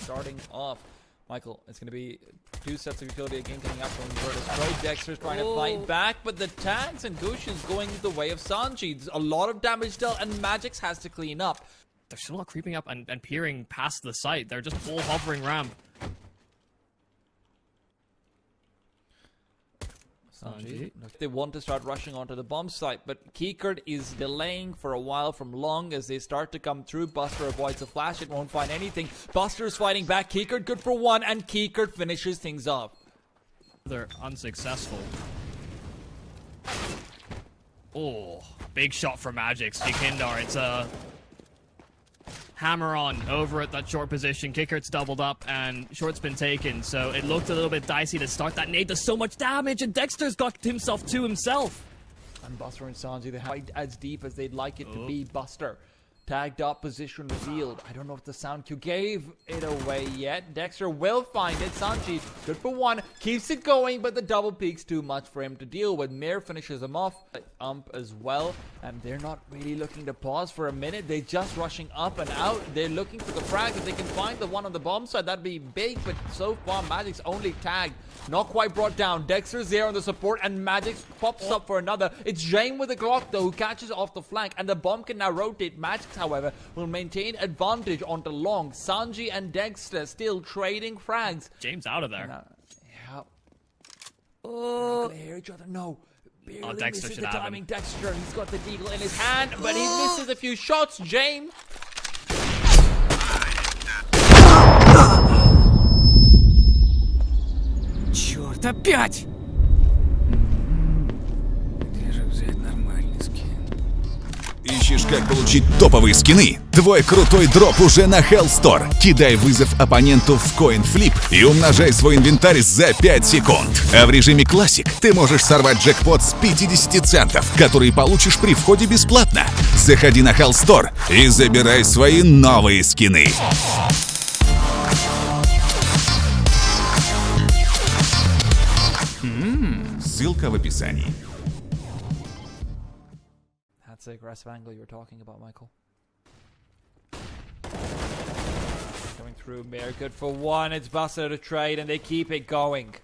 starting off. Michael, it's going to be 2 sets of utility again coming up from Virtus Pro. Dexter's trying to fight back, but the tags and Gushin's going the way of Sanji. A lot of damage dealt, and Magix has to clean up. They're still not creeping up and peering past the site. They're just full hovering ramp. Sanji. They want to start rushing onto the bomb site, but Kikert is delaying for a while from long as they start to come through. Buster avoids a flash, it won't find anything. Buster's fighting back, Kikert good for one, and Kikert finishes things off. They're unsuccessful. Oh, big shot for Magix. Jikindar, it's a hammer on over at that short position. Kikert's doubled up and short's been taken, so it looked a little bit dicey to start. That nade does so much damage, and Dexter's got himself to himself. And Buster and Sanji, they hide as deep as they'd like it to be. Buster tagged up, position revealed. I don't know if the sound cue gave it away yet. Dexter will find it. Sanji, good for one, keeps it going, but the double peak's too much for him to deal with. Mir finishes him off. As well, and they're not really looking to pause for a minute. They're just rushing up and out. They're looking for the frag. If they can find the one on the bomb side, that'd be big, but so far Magic's only tagged, not quite brought down. Dexter's there on the support, and Magix pops up for another. It's Jane with the Glock though, who catches off the flank, and the bomb can now rotate. Magix, however, will maintain advantage onto long. Sanji and Dexter still trading frags. James out of there. Yeah. Oh, they're not gonna hear each other. No. Oh, Dexter should the have timing. him. Dexter, he's got the deagle in his hand, but he misses a few shots. James. Черт, опять! Где же взять нормальный скин? Ищешь, как получить топовые скины? Твой крутой дроп уже на Hellstore. Кидай вызов оппоненту в коин-флип и умножай свой инвентарь за 5 секунд. А в режиме классик ты можешь сорвать джекпот с 50 центов, который получишь при входе бесплатно. Заходи на Hellstore и забирай свои новые скины. Ссылка в описании. That's the aggressive angle you were talking about, Michael. Coming through, Mir, good for one. It's Buster to trade, and they keep it going.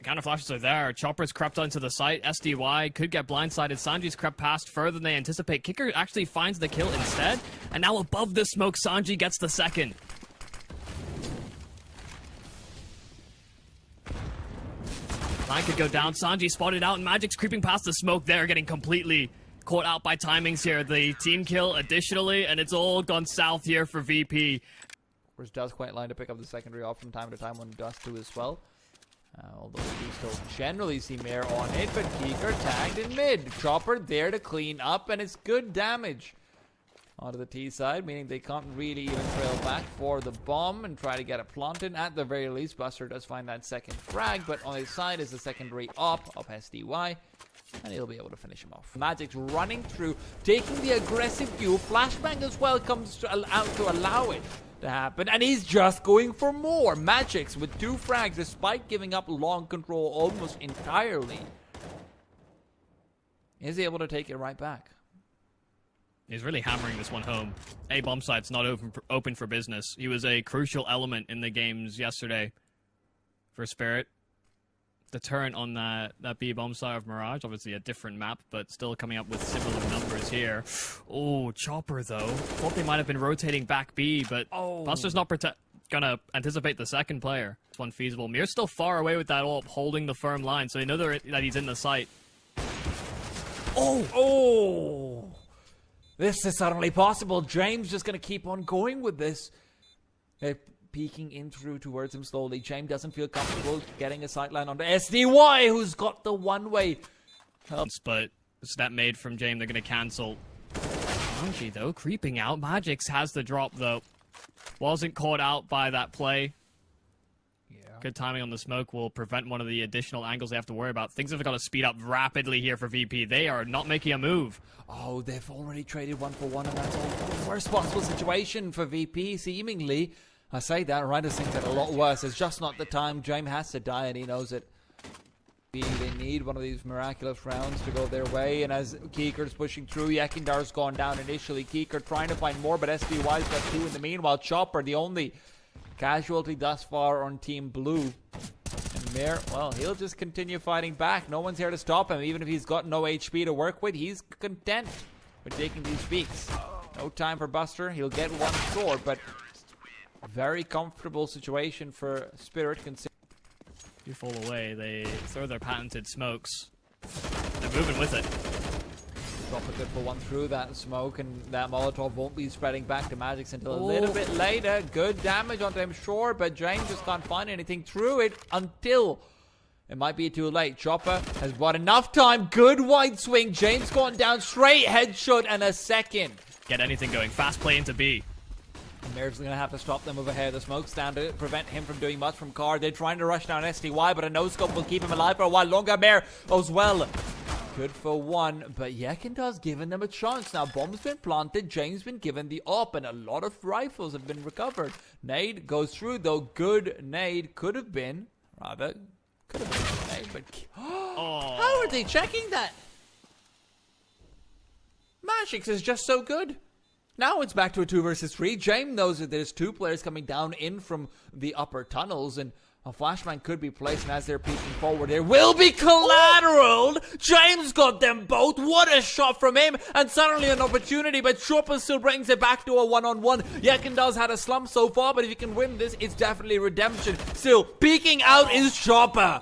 Counter flashes are there. Chopper's crept onto the site. SDY could get blindsided. Sanji's crept past further than they anticipate. Kicker actually finds the kill instead. And now above the smoke, Sanji gets the second. Line could go down. Sanji spotted out, and Magic's creeping past the smoke there, getting completely caught out by timings here. The team kill additionally, and it's all gone south here for VP. Whereas does quite line to pick up the secondary off from time to time when does too as well. Although we still generally see Mir on it, but Keeker tagged in mid. Chopper there to clean up, and it's good damage onto the T side, meaning they can't really even trail back for the bomb and try to get it planted. At the very least, Buster does find that second frag, but on his side is the secondary op of SDY, and he'll be able to finish him off. Magic's running through, taking the aggressive view. Flashbang as well comes out to allow it to happen, and he's just going for more. Magic's with 2 frags, despite giving up long control almost entirely, is able to take it right back. He's really hammering this one home. A bomb site's not open for business. He was a crucial element in the games yesterday for Spirit. Deterrent on that B bomb site of Mirage. Obviously a different map, but still coming up with similar numbers here. Oh, Chopper though. Thought they might have been rotating back B, but Buster's not gonna anticipate the second player. It's one feasible. Mir's still far away with that ult, holding the firm line, so they know that he's in the site. Oh! This is suddenly possible. James just going to keep on going with this. They're peeking in through towards him slowly. James doesn't feel comfortable getting a sideline onto SDY, who's got the one-way. But snap made from James, they're going to cancel. Sanji, though, creeping out. Magix has the drop, though. Wasn't caught out by that play. Good timing on the smoke will prevent one of the additional angles they have to worry about. Things have got to speed up rapidly here for VP. They are not making a move. Oh, they've already traded 1 for 1, and that's all the worst possible situation for VP, seemingly. I say that, Riders think that a lot worse. It's just not the time. James has to die, and he knows it. They need one of these miraculous rounds to go their way, and as Keeker's pushing through, Yekindar's gone down initially. Keeker trying to find more, but SDY's got 2 in the meanwhile. Chopper, the only casualty thus far on Team Blue. And Mir, well, he'll just continue fighting back. No one's here to stop him. Even if he's got no HP to work with, he's content with taking these peaks. No time for Buster. He'll get one score, but very comfortable situation for Spirit. You fall away, they throw their patented smokes. They're moving with it. Drop a good for one through that smoke, and that Molotov won't be spreading back to Magix until a little bit later. Good damage onto him, sure, but James just can't find anything through it until it might be too late. Chopper has bought enough time. Good wide swing. James going down straight. Headshot and a second. Get anything going. Fast play into B. Mir's going to have to stop them over here. The smoke's down to prevent him from doing much from Car. They're trying to rush down SDY, but a no-scope will keep him alive for a while longer. Mir as well. Good for one, but Yekindar's given them a chance. Now, bomb's been planted. James been given the op, and a lot of rifles have been recovered. Nade goes through, though. Good nade could have been, rather, could have been a nade, but... Oh. How are they checking that? Magix is just so good. Now it's back to a 2 versus 3. James knows that there's 2 players coming down in from the upper tunnels, and a flashbang could be placed, and as they're peeking forward, there will be collateral. James got them both. What a shot from him, and suddenly an opportunity, but Chopper still brings it back to a 1-on-1. Yekindar's had a slump so far, but if you can win this, it's definitely redemption. Still, peeking out is Chopper.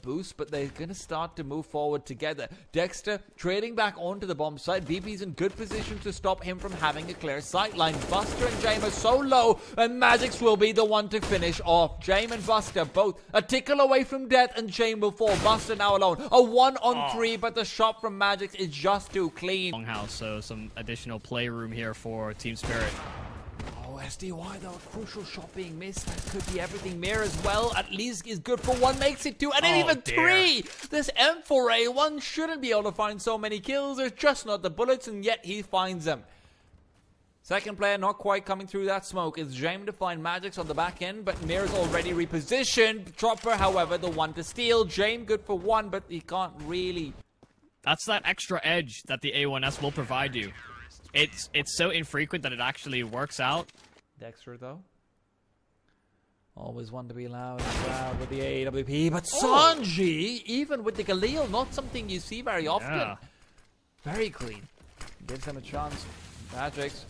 Boost, but they're going to start to move forward together. Dexter trading back onto the bomb site. VP's in good position to stop him from having a clear sight line. Buster and Jame are so low, and Magix will be the one to finish off. Jame and Buster both a tickle away from death, and Jame will fall. Buster now alone. A 1-on-3, but the shot from Magix is just too clean. Longhouse, so some additional playroom here for Team Spirit. SDY though, a crucial shot being missed. That could be everything. Mir as well, at least is good for 1, makes it 2, and then even 3. This M4A1 shouldn't be able to find so many kills. There's just not the bullets, and yet he finds them. Second player not quite coming through that smoke. It's James to find Magix on the back end, but Mir's already repositioned. Chopper, however, the one to steal. James good for 1, but he can't really. That's that extra edge that the A1S will provide you. It's so infrequent that it actually works out. Dexter though, always one to be loud with the AWP, but Sanji, even with the Galil, not something you see very often. Yeah. Very clean. Gives him a chance. Magix.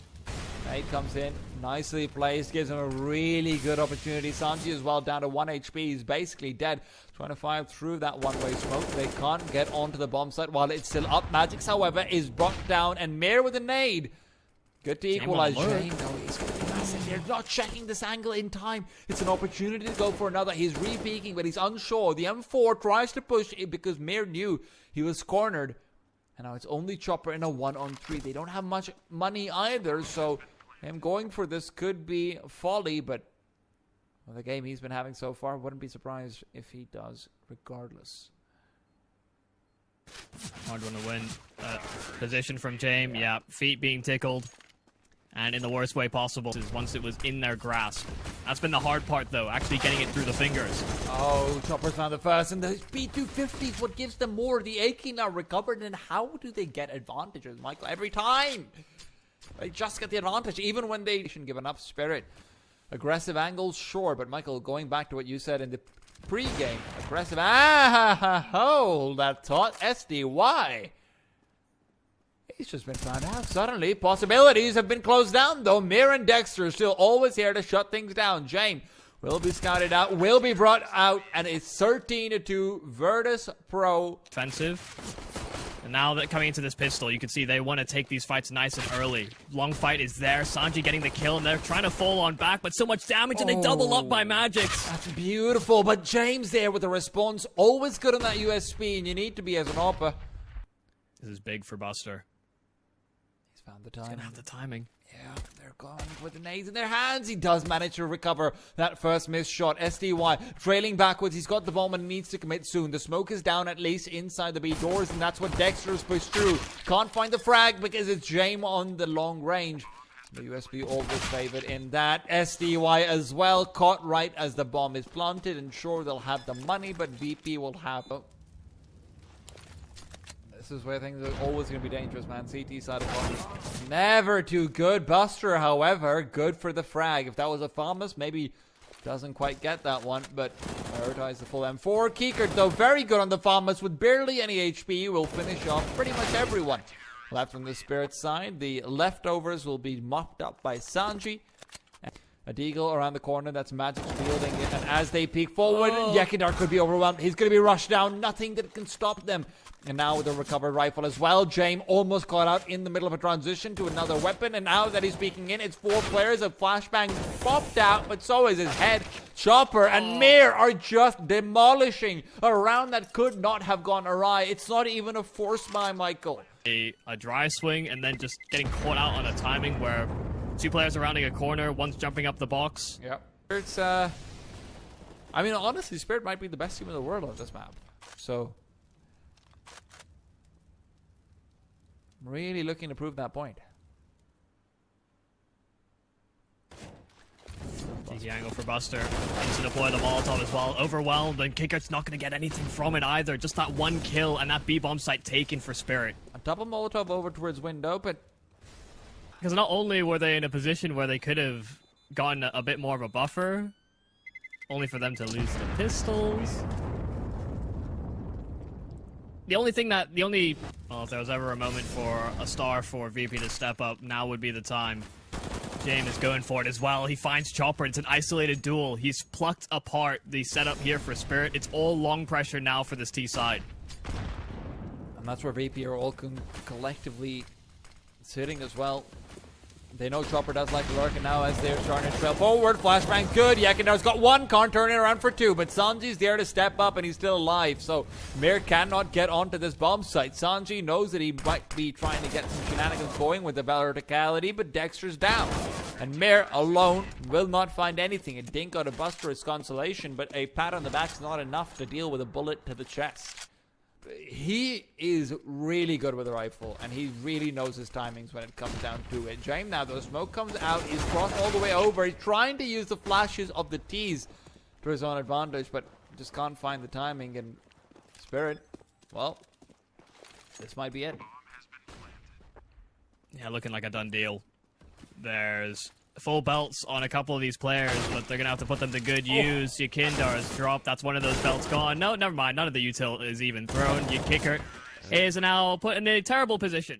Nate comes in, nicely placed, gives him a really good opportunity. Sanji as well, down to 1 HP. He's basically dead. Trying to fire through that one-way smoke. They can't get onto the bomb site while it's still up. Magix, however, is brought down, and Mir with a nade. Good to equalize. Jane, though, he's going to be massive. They're not checking this angle in time. It's an opportunity to go for another. He's re-peeking, but he's unsure. The M4 tries to push it because Mir knew he was cornered. And now it's only Chopper in a 1-on-3. They don't have much money either, so him going for this could be folly, but with the game he's been having so far, wouldn't be surprised if he does regardless. Hard one to win. Position from James, yeah. Feet being tickled. And in the worst way possible, is once it was in their grasp. That's been the hard part, though, actually getting it through the fingers. Oh, Chopper's found the first, and the P250 is what gives them more. The AK now recovered, and how do they get advantages, Michael? Every time! They just get the advantage, even when they shouldn't give enough spirit. Aggressive angles, sure, but Michael, going back to what you said in the pre-game, aggressive... hold that thought, SDY. He's just been found out. Suddenly, possibilities have been closed down, though. Mir and Dexter are still always here to shut things down. Jane will be scouted out, will be brought out, and it's 13-2 Virtus Pro. Offensive. And now that coming into this pistol, you can see they want to take these fights nice and early. Long fight is there. Sanji getting the kill, and they're trying to fall on back, but so much damage, and they double up by Magix. That's beautiful, but James there with the response. Always good on that USP, and you need to be as an AWP. This is big for Buster. Found the time. He's gonna have the timing. Yeah, they're gone with the nades in their hands. He does manage to recover that first missed shot. SDY trailing backwards. He's got the bomb and needs to commit soon. The smoke is down at least inside the B doors, and that's what Dexter's pushed through. Can't find the frag because it's Jame on the long range. The USB always favored in that. SDY as well, caught right as the bomb is planted, and sure they'll have the money, but VP will have... this is where things are always going to be dangerous, man. CT side of corners. Never too good. Buster, however, good for the frag. If that was a Farmus, maybe doesn't quite get that one, but prioritize the full M4. Kikert, though, very good on the Farmus with barely any HP. Will finish off pretty much everyone. Left from the Spirit side, the leftovers will be mopped up by Sanji. A Deagle around the corner, that's Magic's fielding it, and as they peek forward, Yekindar could be overwhelmed. He's going to be rushed down, nothing that can stop them. And now with a recovered rifle as well, James almost caught out in the middle of a transition to another weapon, and now that he's peeking in, it's 4 players. A flashbang popped out, but so is his head. Chopper and Mir are just demolishing a round that could not have gone awry. It's not even a force buy, Michael. A dry swing and then just getting caught out on a timing where 2 players are rounding a corner, one's jumping up the box. Yep. It's, I mean, honestly, Spirit might be the best team in the world on this map. So, I'm really looking to prove that point. Easy angle for Buster. Needs to deploy the Molotov as well. Overwhelmed, and Kikert's not going to get anything from it either. Just that 1 kill and that B-bomb site taken for Spirit. A double Molotov over towards window, but because not only were they in a position where they could have gotten a bit more of a buffer, only for them to lose the pistols. Well, if there was ever a moment for a star for VP to step up, now would be the time. James is going for it as well. He finds Chopper. It's an isolated duel. He's plucked apart the setup here for Spirit. It's all long pressure now for this T side. And that's where VP are all collectively sitting as well. They know Chopper does like to lurk, and now as they're starting to trail forward, flashbang good. Yekindar's got 1, can't turn it around for 2, but Sanji's there to step up, and he's still alive, so Mir cannot get onto this bomb site. Sanji knows that he might be trying to get some shenanigans going with the verticality, but Dexter's down. And Mir, alone, will not find anything. A dink out of Buster is consolation, but a pat on the back's not enough to deal with a bullet to the chest. He is really good with a rifle, and he really knows his timings when it comes down to it. James now, though, smoke comes out, he's crossed all the way over, he's trying to use the flashes of the T's to his own advantage, but just can't find the timing, and Spirit, well, this might be it. Yeah, looking like a done deal. There's full belts on a couple of these players, but they're gonna have to put them to good use. Yakindar has dropped. That's one of those belts gone. No, never mind. None of the util is even thrown. Kicker is now put in a terrible position.